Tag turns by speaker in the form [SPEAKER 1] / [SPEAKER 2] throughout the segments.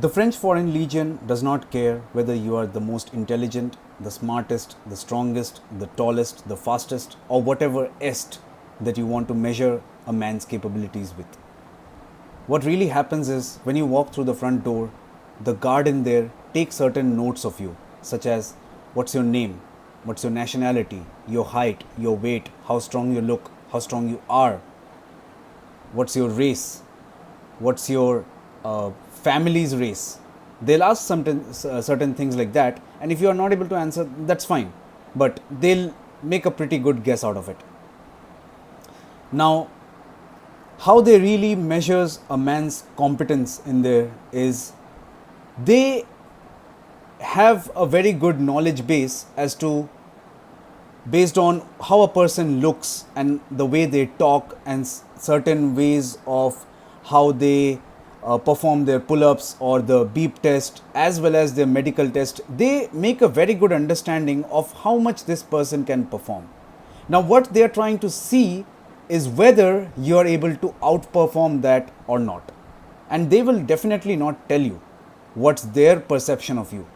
[SPEAKER 1] The French Foreign Legion does not care whether you are the most intelligent, the smartest, the strongest, the tallest, the fastest, or whatever est that you want to measure a man's capabilities with. What really happens is when you walk through the front door, the guard in there takes certain notes of you, such as what's your name, what's your nationality, your height, your weight, how strong you look, how strong you are, what's your race, what's your family's race. They'll ask certain things like that, and if you are not able to answer, that's fine, but they'll make a pretty good guess out of it. Now, how they really measures a man's competence in there is they have a very good knowledge base as to based on how a person looks and the way they talk and certain ways of how they perform their pull-ups or the beep test as well as their medical test. They make a very good understanding of how much this person can perform. Now what they are trying to see is whether you are able to outperform that or not, and they will definitely not tell you what's their perception of you.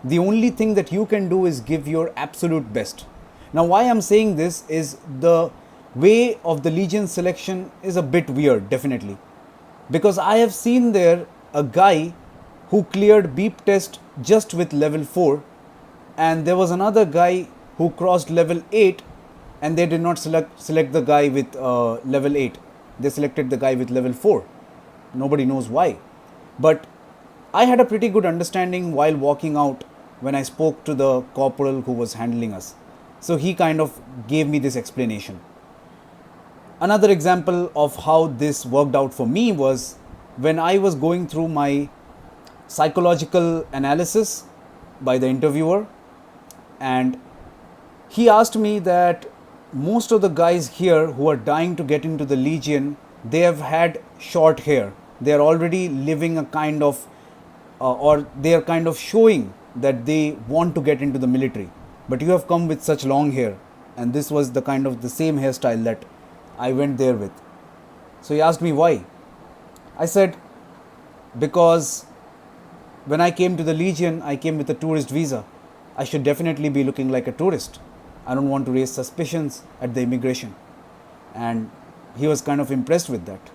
[SPEAKER 1] The only thing that you can do is give your absolute best. Now why I'm saying this is the way of the Legion selection is a bit weird, definitely, because I have seen there a guy who cleared beep test just with level 4, and there was another guy who crossed level 8 and they did not select the guy with level 8. They selected the guy with level 4. Nobody knows why. But I had a pretty good understanding while walking out when I spoke to the corporal who was handling us. So he kind of gave me this explanation. Another example of how this worked out for me was when I was going through my psychological analysis by the interviewer, and he asked me that most of the guys here who are dying to get into the Legion, they have had short hair. They are already living a kind of or they are kind of showing that they want to get into the military, but you have come with such long hair, and this was the kind of the same hairstyle that I went there with. So he asked me why. I said because when I came to the Legion, I came with a tourist visa. I should definitely be looking like a tourist. I don't want to raise suspicions at the immigration. And he was kind of impressed with that.